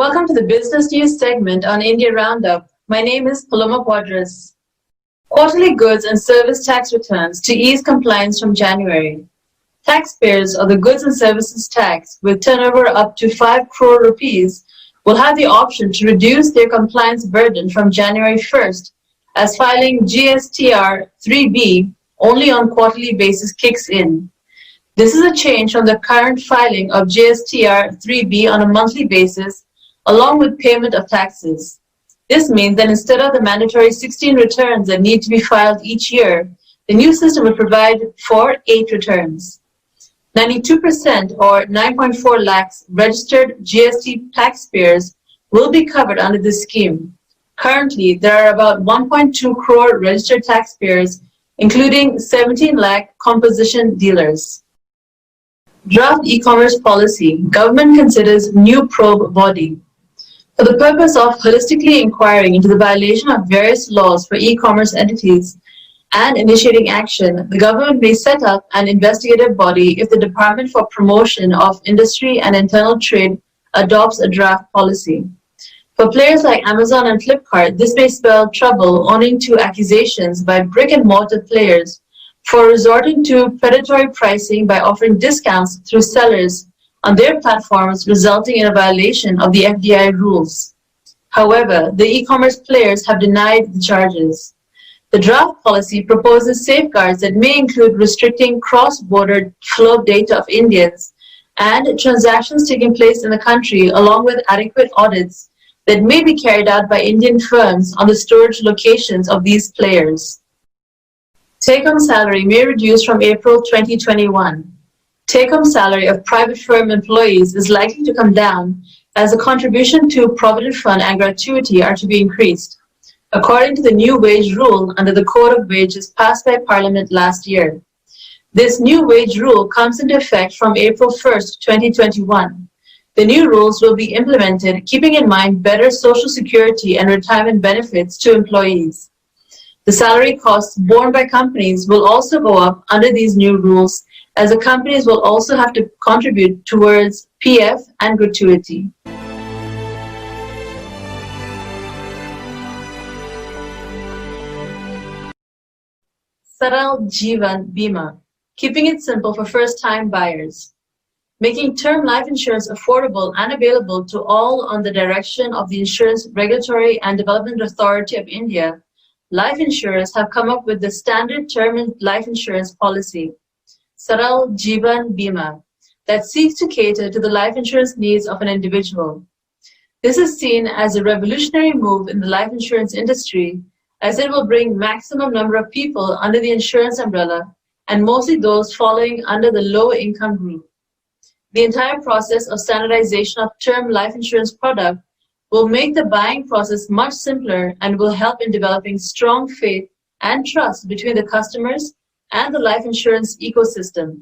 Welcome to the Business News segment on India Roundup. My name is Paloma Quadras. Quarterly goods and service tax returns to ease compliance from January. Taxpayers of the goods and services tax with turnover up to 5 crore rupees will have the option to reduce their compliance burden from January 1st as filing GSTR 3B only on quarterly basis kicks in. This is a change from the current filing of GSTR 3B on a monthly basis along with payment of taxes. This means that instead of the mandatory 16 returns that need to be filed each year, the new system will provide for 8 returns. 92% or 9.4 lakhs registered GST taxpayers will be covered under this scheme. Currently, there are about 1.2 crore registered taxpayers, including 17 lakh composition dealers. Draft e-commerce policy, government considers new probe body. For the purpose of holistically inquiring into the violation of various laws for e-commerce entities and initiating action, the government may set up an investigative body if the Department for Promotion of Industry and Internal Trade adopts a draft policy. For players like Amazon and Flipkart, this may spell trouble owing to accusations by brick-and-mortar players for resorting to predatory pricing by offering discounts through sellers on their platforms, resulting in a violation of the FDI rules. However, the e-commerce players have denied the charges. The draft policy proposes safeguards that may include restricting cross-border flow data of Indians and transactions taking place in the country, along with adequate audits that may be carried out by Indian firms on the storage locations of these players. Take-home salary may reduce from April 2021. Take-home salary of private firm employees is likely to come down as the contribution to Provident Fund and gratuity are to be increased, according to the new wage rule under the Code of Wages passed by Parliament last year. This new wage rule comes into effect from April 1st, 2021. The new rules will be implemented keeping in mind better social security and retirement benefits to employees. The salary costs borne by companies will also go up under these new rules, as the companies will also have to contribute towards PF and gratuity. Saral Jeevan Bima, keeping it simple for first-time buyers. Making term life insurance affordable and available to all on the direction of the Insurance Regulatory and Development Authority of India, life insurers have come up with the standard term life insurance policy, Saral Jeevan Bima, that seeks to cater to the life insurance needs of an individual. This is seen as a revolutionary move in the life insurance industry, as it will bring maximum number of people under the insurance umbrella, and mostly those falling under the low-income group. The entire process of standardization of term life insurance product will make the buying process much simpler and will help in developing strong faith and trust between the customers and the life insurance ecosystem.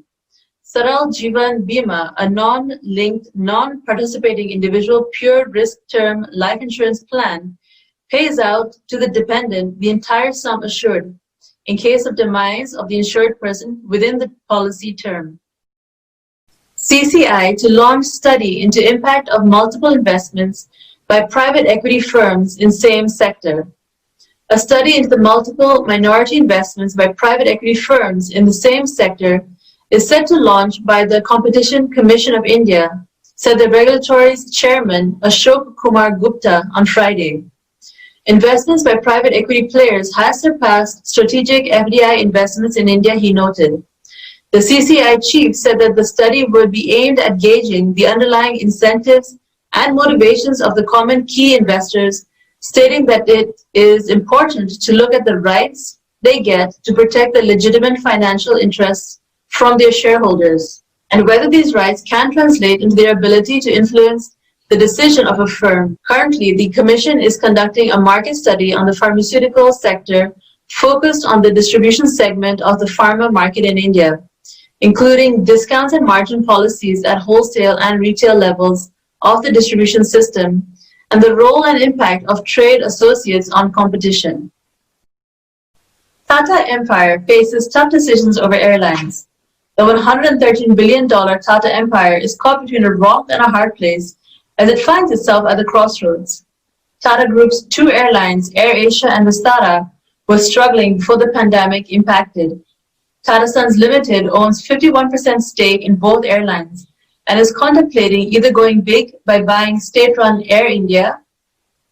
Saral Jeevan Bima, a non-linked, non-participating individual pure risk term life insurance plan, pays out to the dependent the entire sum assured in case of demise of the insured person within the policy term. CCI to launch study into impact of multiple investments by private equity firms in same sector. A study into the multiple minority investments by private equity firms in the same sector is set to launch by the Competition Commission of India, said the regulatory's chairman Ashok Kumar Gupta on Friday. Investments by private equity players has surpassed strategic FDI investments in India, he noted. The CCI chief said that the study would be aimed at gauging the underlying incentives and motivations of the common key investors, stating that it is important to look at the rights they get to protect the legitimate financial interests from their shareholders, and whether these rights can translate into their ability to influence the decision of a firm. Currently, the Commission is conducting a market study on the pharmaceutical sector focused on the distribution segment of the pharma market in India, including discounts and margin policies at wholesale and retail levels of the distribution system, and the role and impact of trade associates on competition. Tata Empire faces tough decisions over airlines. The $113 billion Tata Empire is caught between a rock and a hard place as it finds itself at the crossroads. Tata Group's two airlines, AirAsia and Vistara, were struggling before the pandemic impacted. Tata Sons Limited owns 51% stake in both airlines and is contemplating either going big by buying state-run Air India,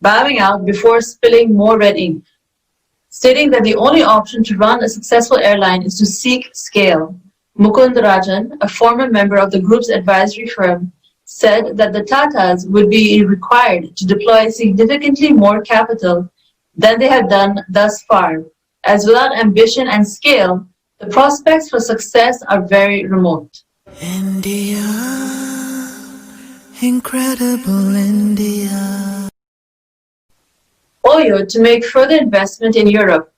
bowing out before spilling more red ink, stating that the only option to run a successful airline is to seek scale. Mukund Rajan, a former member of the group's advisory firm, said that the Tatas would be required to deploy significantly more capital than they have done thus far, as without ambition and scale, the prospects for success are very remote. India, incredible India. Oyo to make further investment in Europe.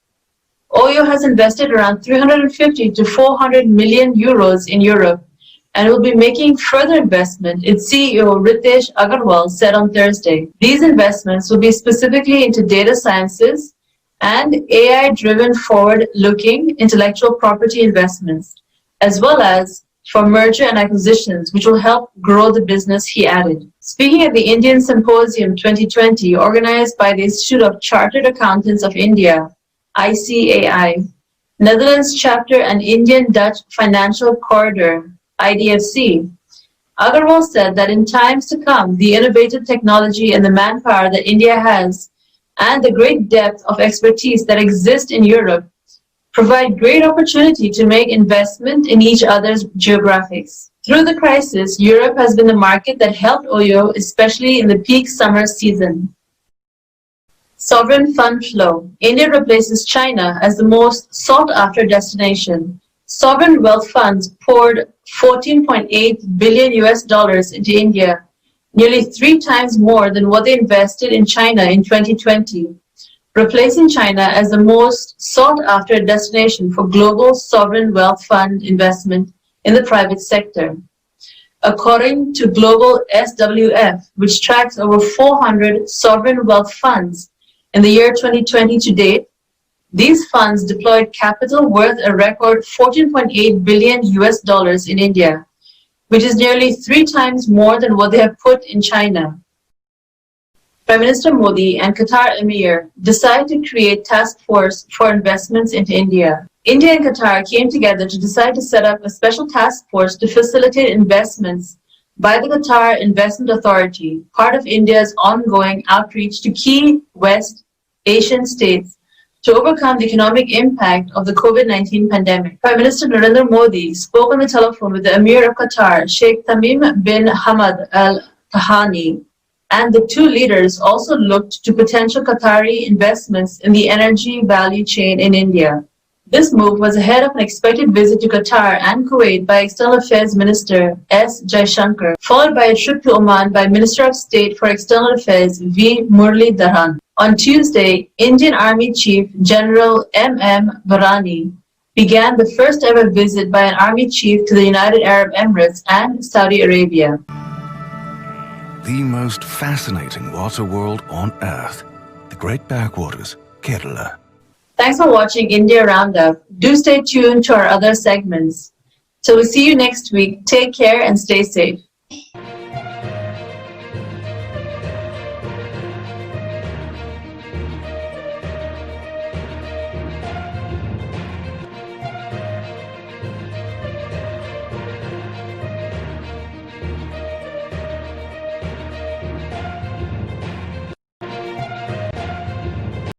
Oyo has invested around 350 to 400 million euros in Europe and will be making further investment, its CEO Ritesh Agarwal said on Thursday. These investments will be specifically into data sciences and AI-driven forward-looking intellectual property investments, as well as for merger and acquisitions, which will help grow the business, he added. Speaking at the Indian Symposium 2020, organized by the Institute of Chartered Accountants of India, ICAI, Netherlands chapter and Indian-Dutch Financial Corridor, IDFC, Agarwal said that in times to come, the innovative technology and the manpower that India has and the great depth of expertise that exists in Europe provide great opportunity to make investment in each other's geographies. Through the crisis, Europe has been the market that helped Oyo, especially in the peak summer season. Sovereign fund flow. India replaces China as the most sought-after destination. Sovereign wealth funds poured $14.8 billion into India, nearly 3 times more than what they invested in China in 2020, replacing China as the most sought-after destination for global sovereign wealth fund investment in the private sector. According to Global SWF, which tracks over 400 sovereign wealth funds in the year 2020 to date, these funds deployed capital worth a record $14.8 billion in India, which is nearly 3 times more than what they have put in China. Prime Minister Modi and Qatar emir decided to create task force for investments into India. India and Qatar came together to decide to set up a special task force to facilitate investments by the Qatar Investment Authority, part of India's ongoing outreach to key West Asian states to overcome the economic impact of the COVID-19 pandemic. Prime Minister Narendra Modi spoke on the telephone with the Emir of Qatar, Sheikh Tamim bin Hamad Al Thani, and the two leaders also looked to potential Qatari investments in the energy value chain in India. This move was ahead of an expected visit to Qatar and Kuwait by External Affairs Minister S. Jaishankar, followed by a trip to Oman by Minister of State for External Affairs V. Muralidharan. On Tuesday, Indian Army Chief General M.M. Varani began the first ever visit by an army chief to the United Arab Emirates and Saudi Arabia. The most fascinating water world on earth, the Great Backwaters, Kerala. Thanks for watching India Roundup. Do stay tuned to our other segments. Till we see you next week, take care and stay safe.